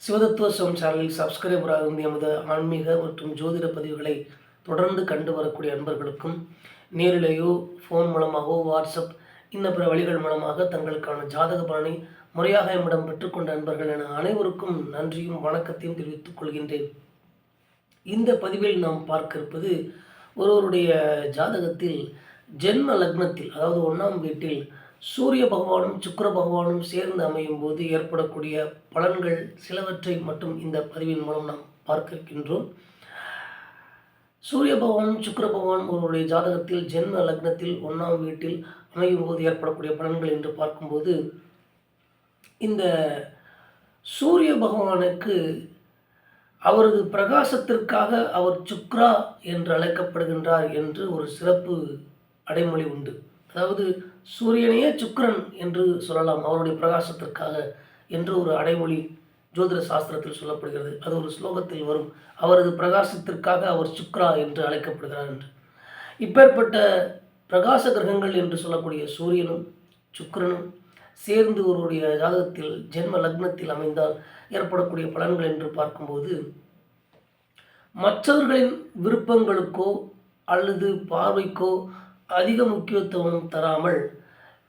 சிவதத்துவ சோம் சேனலில் சப்ஸ்கிரைபராக இருந்து எமது ஆன்மீக மற்றும் ஜோதிட பதிவுகளை தொடர்ந்து கண்டு வரக்கூடிய அன்பர்களுக்கும் நேரிலேயோ ஃபோன் மூலமாகவோ வாட்ஸ்அப் இன்ன பிற வழிகள் மூலமாக தங்களுக்கான ஜாதக பலனை முறையாக எம்மிடம் பெற்றுக்கொண்ட அன்பர்கள் என அனைவருக்கும் நன்றியும் வணக்கத்தையும் தெரிவித்துக் கொள்கின்றேன். இந்த பதிவில் நாம் பார்க்க இருப்பது ஒருவருடைய ஜாதகத்தில் ஜென்ம லக்னத்தில், அதாவது 1ஆம் வீட்டில் சூரிய பகவானும் சுக்கிர பகவானும் சேர்ந்து அமையும் போது ஏற்படக்கூடிய பலன்கள் சிலவற்றை மட்டும் இந்த பதிவின் மூலம் நாம் பார்க்க இருக்கின்றோம். சூரிய பகவானும் சுக்கிர பகவானும் ஒருவருடைய ஜாதகத்தில் ஜென்ம லக்னத்தில் 1ஆம் வீட்டில் அமையும் போது ஏற்படக்கூடிய பலன்கள் என்று பார்க்கும்போது, இந்த சூரிய பகவானுக்கு அவரது பிரகாசத்திற்காக அவர் சுக்ரா என்று அழைக்கப்படுகின்றார் என்று ஒரு சிறப்பு அடைமொழி உண்டு. அதாவது சூரியனையே சுக்கிரன் என்று சொல்லலாம் அவருடைய பிரகாசத்திற்காக என்று ஒரு அடைமொழி ஜோதிட சாஸ்திரத்தில் சொல்லப்படுகிறது. அது ஒரு ஸ்லோகத்தில் வரும், அவரது பிரகாசத்திற்காக அவர் சுக்ரா என்று அழைக்கப்படுகிறார் என்று. இப்பேற்பட்ட பிரகாச கிரகங்கள் என்று சொல்லக்கூடிய சூரியனும் சுக்கிரனும் சேர்ந்து ஒருவருடைய ஜாதகத்தில் ஜென்ம லக்னத்தில் அமைந்தால் ஏற்படக்கூடிய பலன்கள் என்று பார்க்கும்போது, மற்றவர்களின் விருப்பங்களுக்கோ அல்லது பார்வைக்கோ அதிக முக்கியத்துவம் தராமல்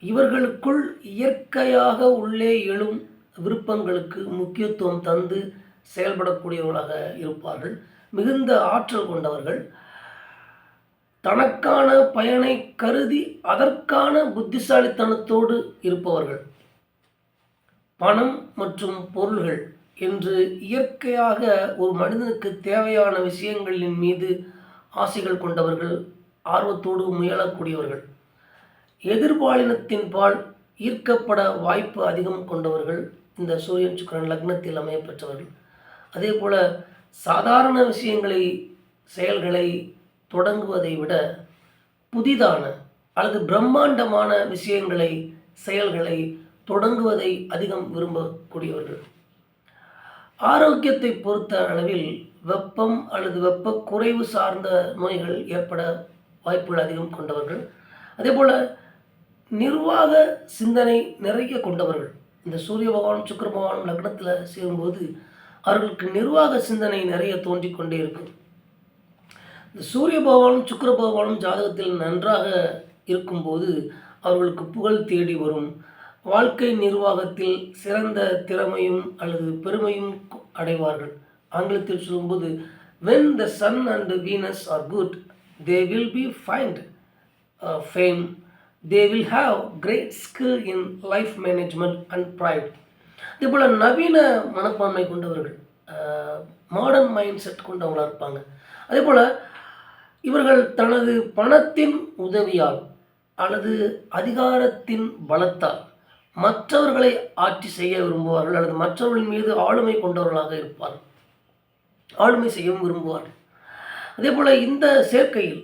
இவர்களுக்குள் இயற்கையாக உள்ளே எழும் விருப்பங்களுக்கு முக்கியத்துவம் தந்து செயல்படக்கூடியவர்களாக இருப்பார்கள். மிகுந்த ஆற்றல் கொண்டவர்கள், தனக்கான பயனை கருதி அதற்கான புத்திசாலித்தனத்தோடு இருப்பவர்கள். பணம் மற்றும் பொருள்கள் என்று இயற்கையாக ஒரு மனிதனுக்கு தேவையான விஷயங்களின் மீது ஆசைகள் கொண்டவர்கள், ஆர்வத்தோடு முயலக்கூடியவர்கள், எதிர்பாலினத்தின் பால் ஈர்க்கப்பட வாய்ப்பு அதிகம் கொண்டவர்கள் இந்த சூரியன் சுக்கிரன் லக்னத்தில் அமைய பெற்றவர்கள். அதே போல் சாதாரண விஷயங்களை செயல்களை தொடங்குவதை விட புதிதான அல்லது பிரம்மாண்டமான விஷயங்களை செயல்களை தொடங்குவதை அதிகம் விரும்பக்கூடியவர்கள். ஆரோக்கியத்தை பொறுத்த அளவில் வெப்பம் அல்லது வெப்ப குறைவு சார்ந்த நோய்கள் ஏற்பட வாய்ப்புகள் அதிகம் கொண்டவர்கள். அதே போல் நிர்வாக சிந்தனை நிறைய கொண்டவர்கள். இந்த சூரிய பகவான் சுக்கிர பகவான் லக்னத்தில் சேரும்போது அவர்களுக்கு நிர்வாக சிந்தனை நிறைய தோன்றிக் கொண்டே இருக்கும். இந்த சூரிய பகவானும் சுக்கிர பகவானும் ஜாதகத்தில் நன்றாக இருக்கும்போது அவர்களுக்கு புகழ் தேடி வரும். வாழ்க்கை நிர்வாகத்தில் சிறந்த திறமையும் அல்லது பெருமையும் அடைவார்கள். ஆங்கிலத்தில் சொல்லும்போது, when the sun and Venus are good, they will be find fame, they will have great skill in life management and pride. இதேபோல் நவீன மனப்பான்மை கொண்டவர்கள், மாடர்ன் மைண்ட் செட் கொண்டவங்களாக இருப்பாங்க. அதே போல் இவர்கள் தனது பணத்தின் உதவியால் அல்லது அதிகாரத்தின் பலத்தால் மற்றவர்களை ஆட்சி செய்ய விரும்புவார்கள் அல்லது மற்றவர்களின் மீது ஆளுமை கொண்டவர்களாக இருப்பார்கள், ஆளுமை செய்யவும் விரும்புவார்கள். அதே போல் இந்த சேர்க்கையில்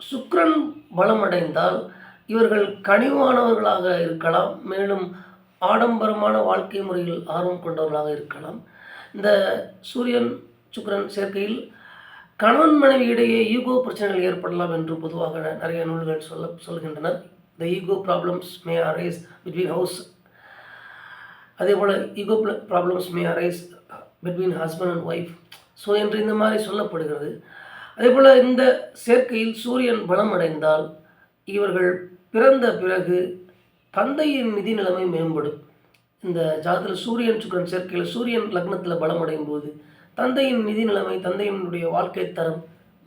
சுக்கிரன் பலமடைந்தால் இவர்கள் கனிவானவர்களாக இருக்கலாம், மேலும் ஆடம்பரமான வாழ்க்கை முறையில் ஆர்வம் கொண்டவர்களாக இருக்கலாம். இந்த சூரியன் சுக்கிரன் சேர்க்கையில் கணவன் மனைவி இடையே ஈகோ பிரச்சனைகள் ஏற்படலாம் என்று பொதுவாக நிறைய நூல்கள் சொல்கின்றனர். The ego problems may arise between house. அதே போல் ego problems may arise between husband and wife. So என்று இந்த மாதிரி சொல்லப்படுகிறது. அதே போல் இந்த சேர்க்கையில் சூரியன் பலம் அடைந்தால் இவர்கள் பிறந்த பிறகு தந்தையின் நிதி நிலைமை மேம்படும். இந்த ஜாதகத்தில் சூரியன் சுக்கிரன் சேர்க்கையில் சூரியன் லக்னத்தில் பலம் அடையும் போது தந்தையின் நிதி நிலைமை, தந்தையினுடைய வாழ்க்கை தரம்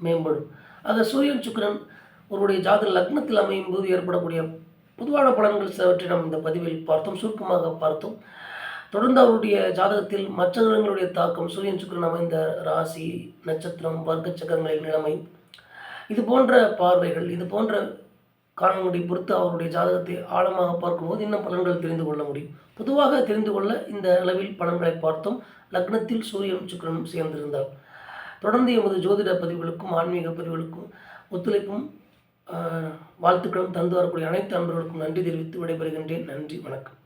மேம்படும். ஆக சூரியன் சுக்கிரன் ஒருவருடைய ஜாதக லக்னத்தில் அமையும் போது ஏற்படக்கூடிய பொதுவான பலன்கள் சிலவற்றை நாம் இந்த பதிவில் பார்த்தோம், சுருக்கமாக பார்த்தோம். தொடர்ந்து அவருடைய ஜாதகத்தில் மற்ற கிரகங்களுடைய தாக்கம், சூரியன் சுக்கிரன் அமைந்த ராசி, நட்சத்திரம், வர்க்க சக்கரங்களின் நிலைமை, இது போன்ற பார்வைகள், இது போன்ற காரணங்களை பொறுத்து அவருடைய ஜாதகத்தை ஆழமாக பார்க்கும்போது இன்னும் பலன்கள் தெரிந்து கொள்ள முடியும். பொதுவாக தெரிந்து கொள்ள இந்த அளவில் பலன்களை பார்த்தோம். லக்னத்தில் சூரியன் சுக்கிரனும் சேர்ந்திருந்தார். தொடர்ந்து எமது ஜோதிட பதிவுகளுக்கும் ஆன்மீக பதிவுகளுக்கும் ஒத்துழைப்பும் வாழ்த்துக்களும் தந்து வரக்கூடிய அனைத்து அன்பர்களுக்கும் நன்றி தெரிவித்து விடைபெறுகின்றேன். நன்றி, வணக்கம்.